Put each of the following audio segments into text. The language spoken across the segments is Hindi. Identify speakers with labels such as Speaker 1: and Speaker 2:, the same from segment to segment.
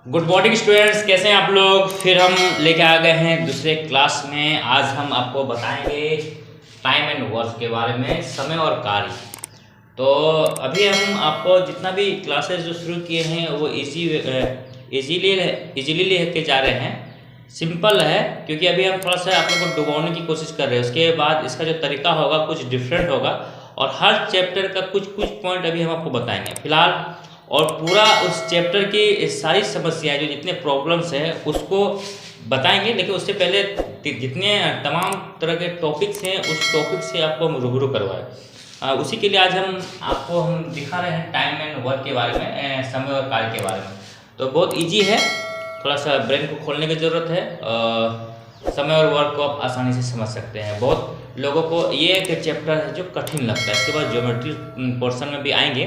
Speaker 1: गुड मॉर्निंग स्टूडेंट्स, कैसे हैं आप लोग। फिर हम लेके आ गए हैं दूसरे क्लास में। आज हम आपको बताएंगे टाइम एंड वर्क के बारे में, समय और कार्य। तो अभी हम आपको जितना भी क्लासेस जो शुरू किए हैं वो इजीली लेके जा रहे हैं। सिंपल है क्योंकि अभी हम थोड़ा सा आप लोग को डुबाने की कोशिश कर रहे हैं। उसके बाद इसका जो तरीका होगा कुछ डिफरेंट होगा और हर चैप्टर का कुछ कुछ पॉइंट अभी हम आपको बताएंगे फिलहाल। और पूरा उस चैप्टर की सारी समस्याएं जो जितने प्रॉब्लम्स हैं उसको बताएंगे, लेकिन उससे पहले जितने तमाम तरह के टॉपिक्स हैं उस टॉपिक से आपको हम रूबरू करवाएं। उसी के लिए आज हम दिखा रहे हैं टाइम एंड वर्क के बारे में, समय और कार्य के बारे में। तो बहुत इजी है, थोड़ा सा ब्रेन को खोलने की ज़रूरत है। समय और वर्क को आप आसानी से समझ सकते हैं। बहुत लोगों को ये एक चैप्टर है जो कठिन लगता है, इसके बाद ज्योमेट्री पोर्शन में भी आएंगे।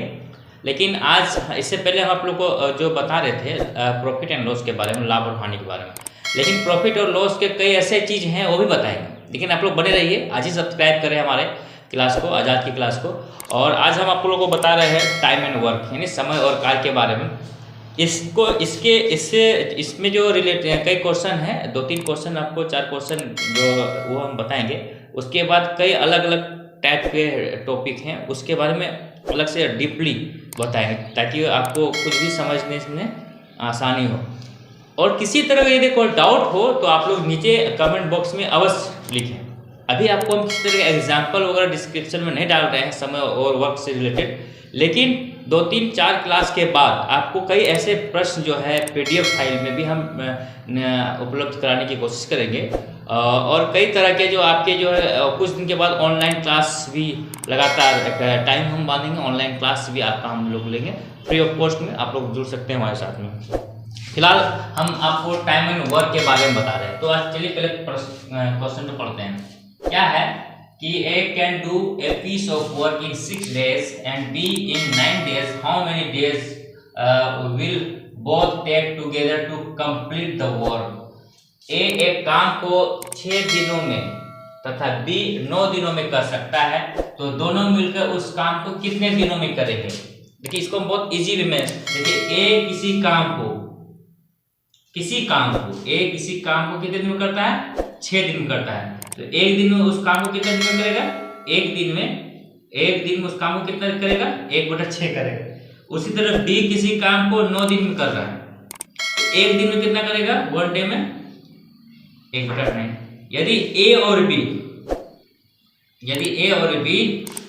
Speaker 1: लेकिन आज इससे पहले हम आप लोग को जो बता रहे थे प्रॉफिट एंड लॉस के बारे में, लाभ और हानि के बारे में। लेकिन प्रॉफिट और लॉस के कई ऐसे चीज़ हैं वो भी बताएंगे, लेकिन आप लोग बने रहिए। आज ही सब्सक्राइब करें हमारे क्लास को, आज़ाद की क्लास को। और आज हम आप लोगों को बता रहे हैं टाइम एंड वर्क यानी समय और कार्य के बारे में। इसमें जो रिलेटेड कई क्वेश्चन हैं, 2-3 क्वेश्चन आपको, 4 क्वेश्चन जो वो हम बताएंगे। उसके बाद कई अलग अलग टाइप के टॉपिक हैं, उसके बारे में अलग से डीपली बताएंगे ताकि आपको कुछ भी समझने में आसानी हो। और किसी तरह का यदि कोई डाउट हो तो आप लोग नीचे कमेंट बॉक्स में अवश्य लिखें। अभी आपको हम किसी तरह के एग्जाम्पल वगैरह डिस्क्रिप्शन में नहीं डाल रहे हैं समय और वर्क से रिलेटेड, लेकिन 2-3-4 क्लास के बाद आपको कई ऐसे प्रश्न जो है PDF फाइल में भी हम उपलब्ध कराने की कोशिश करेंगे। और कई तरह के जो आपके जो है कुछ दिन के बाद ऑनलाइन क्लास भी लगातार टाइम हम बांधेंगे। ऑनलाइन क्लास भी आपका हम लोग लेंगे फ्री ऑफ कॉस्ट में, आप लोग जुड़ सकते हैं हमारे साथ में। फिलहाल हम आपको टाइम एंड वर्क के बारे में बता रहे हैं। तो आज चलिए पहले क्वेश्चन तो पढ़ते हैं। क्या है कि A can do a piece of work in 6 days and B in 9 days. How many days will both take together to complete the work? A एक काम को 6 दिनों में तथा B 9 दिनों में कर सकता है, तो दोनों मिलकर उस काम को कितने दिनों में करेंगे। देखिए इसको हम बहुत इजी वे में, देखिए A किसी काम को कितने दिन में करता है, 6 दिन में करता है। तो एक दिन में उस काम को कितने दिन में करेगा, एक दिन में उस काम को कितना करेगा, 1/6 करेगा। उसी तरह B किसी काम को 9 दिन में कर रहा है, तो एक दिन में कितना करेगा, 1 डे में 1/9। यदि A और B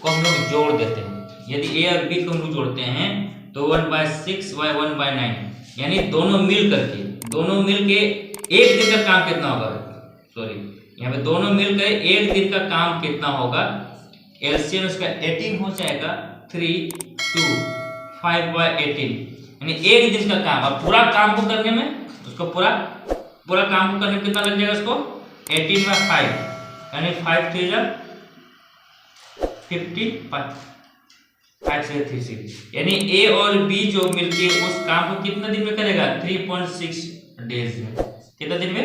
Speaker 1: को हम लोग जोड़ देते हैं, यदि A और B को हम लोग जोड़ते हैं तो 1/6 y 1/9, यानी दोनों मिल के एक दिन का काम कितना होगा, यहाँ पे दोनों मिलकर एक दिन का काम कितना होगा। एलसीएम इसका 18 हो जाएगा, 3 2 5/18, यानी एक दिन का काम। अब पूरा काम को करने में उसको पूरा काम को करने में कितना लग जाएगा, उसको 18/5 यानी 5 3 55 5 से 36, यानी A और B जो मिलके उस काम को कितना दिन में करेगा, 3.6 डेज में। कितना दिन में,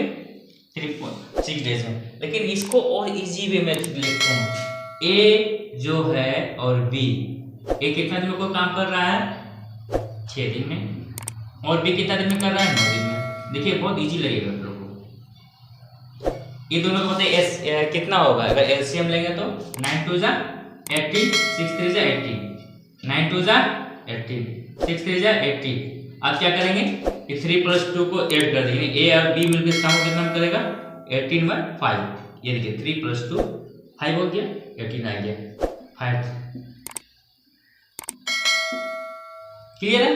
Speaker 1: 3.6 डेज में। लेकिन इसको और इजी वे में लिखते हैं। A जो है और B, A कितना दिन में कोई काम कर रहा है, 6 दिन में, और B कितना दिन में कर रहा है, 9 दिन में। देखिए बहुत इजी लगेगा आप लोगों को। ये दोनों का मतलब कितना होगा, अगर एलसीएम लेंगे तो 9 2 18, 6 3 18, 9 2 18, 6 3 18। आप क्या करेंगे, 3 + 2 को ऐड कर देंगे। A और B मिलकर इस काम को कितना करेगा, 18/5। ये देखिए 3 + 2 5 हो गया, 18 आ गया 5। क्लियर है।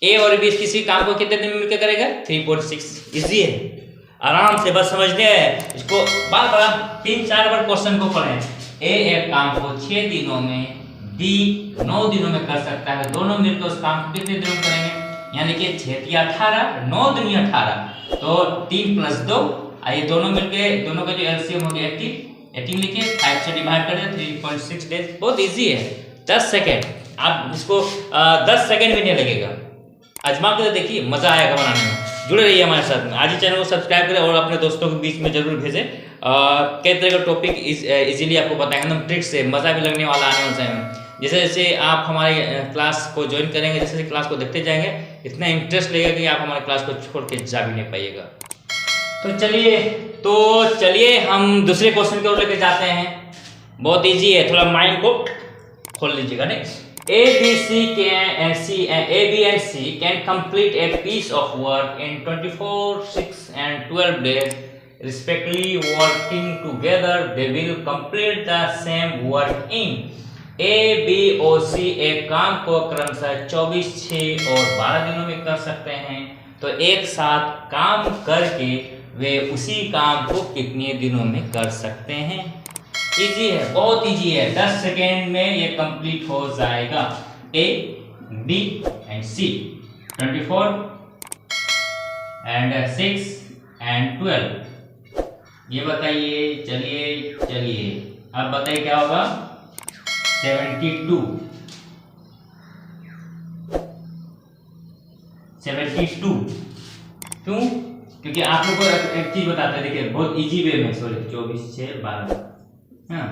Speaker 1: A और B किसी काम को कितने दिन में मिलकर करेगा, 3.6। इजी है, आराम से बस समझने हैं इसको। बार 3-4 बार क्वेश्चन को पढ़ें। A एक काम को 6 दिनों में, B 9 दिनों में कर सकता है, दोनों मिलकर उस काम को कितने दिनों में करेंगे, यानी कि 6 × 18, 9 दूनी 18, तो 3 + 2, ये दोनों मिलके दोनों का जो एलसीएम हो गया 18 लिखे, 5 से डिवाइड कर दे, 3.6 डेज। बहुत इजी है, 10 सेकेंड। आप इसको 10 सेकेंड भी नहीं लगेगा, आजमा कर देखिए, मजा आएगा बनाने में। जुड़े रहिए हमारे साथ में। आज ही चैनल को सब्सक्राइब करें और अपने दोस्तों के बीच में जरूर भेजें। कई तरह का टॉपिक इजीली आपको बताएंगे, एकदम ट्रिक से, मजा भी लगने वाला आने वाले समय में। जैसे जैसे आप हमारे क्लास को ज्वाइन करेंगे, जैसे जैसे क्लास को देखते जाएंगे, इतना इंटरेस्ट लगेगा कि आप हमारे क्लास को छोड़ के जा भी नहीं पाइएगा। तो चलिए हम दूसरे क्वेश्चन की ओर लेके जाते हैं। बहुत इजी है, थोड़ा माइंड को खोल लीजिएगा। Next, A, B and C can complete a piece of work in 24, 6 and 12 days respectively. Working together they will complete the same work in A, B और C एक काम को क्रमशः 24, 6 और 12 दिनों में कर सकते हैं। तो एक साथ काम करके वे उसी काम को कितने दिनों में कर सकते हैं? इजी है, बहुत इजी है, 10 सेकेंड में ये कंप्लीट हो जाएगा। A, B and C 24 and 6 and 12। ये बताइए, चलिए अब बताइए क्या होगा? 72। क्यों? क्योंकि आप लोग को एक चीज बताते हैं, देखिए बहुत इजी वे में। सॉरी 24, 6, 12, हाँ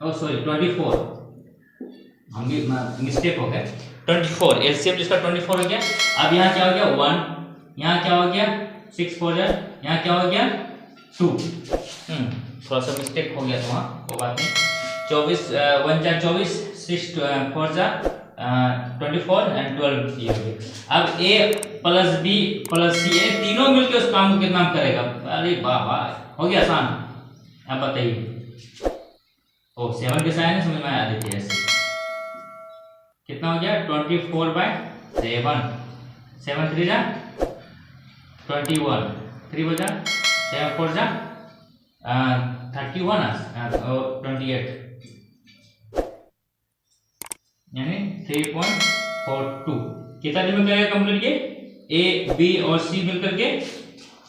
Speaker 1: सॉरी 24, हम भी मिस्टेक हो गया। 24 एलसीएम जिसका 24 हो गया। अब यहाँ क्या हो गया? 1, यहाँ क्या हो गया? 6 4 जा, यहाँ क्या हो गया? 2। थोड़ा सा मिस्टेक हो गया, तो वहाँ वो बात नहीं। 24 1 जा 24, 6 4 जा 24 एंड 12 ये हो गया। अब A plus B plus C, ये तीनों मिलकर उस काम को कितना करेगा? अरे वाह, हो गया आसान। अब बताइए, 7 के साइन समझ में आया? देखिए ऐसे कितना हो गया? 24/7, 7 3 जा 21, 3 बजा 7 4 जा 31 और 28, यानी 3.42। कितना दिन में करेगा कंप्लीट? ये A, B और C मिलकर के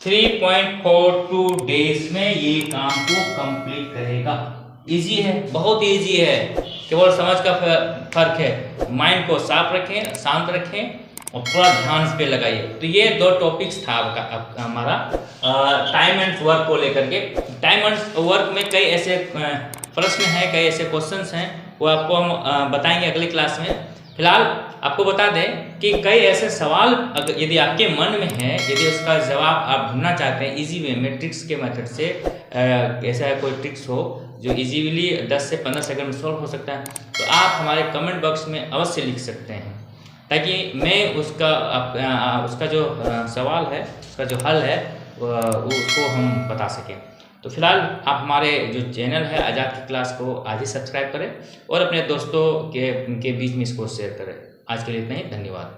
Speaker 1: 3.42 डेज में ये काम को कंप्लीट करेगा। इजी है, बहुत इजी है, केवल समझ का फर्क है। माइंड को साफ रखें, शांत रखें और पूरा ध्यान इस पे लगाइए। तो ये 2 टॉपिक्स था आपका हमारा टाइम एंड वर्क को लेकर के। टाइम एंड वर्क में कई ऐसे प्रश्न हैं, कई ऐसे क्वेश्चंस हैं, वो आपको हम बताएंगे अगली क्लास में। फिलहाल आपको बता दें कि कई ऐसे सवाल यदि आपके मन में है, यदि उसका जवाब आप ढूंढना चाहते हैं इजी वे में, ट्रिक्स के मेथड से, ऐसा कोई ट्रिक्स हो जो इजीली 10 से 15 सेकंड में सॉल्व हो सकता है, तो आप हमारे कमेंट बॉक्स में अवश्य लिख सकते हैं, ताकि मैं उसका जो सवाल है, उसका जो हल है उसको हम बता सकें। तो फिलहाल आप हमारे जो चैनल है आज़ाद की क्लास को आज ही सब्सक्राइब करें और अपने दोस्तों के बीच में इसको शेयर करें। आज के लिए इतना ही, धन्यवाद।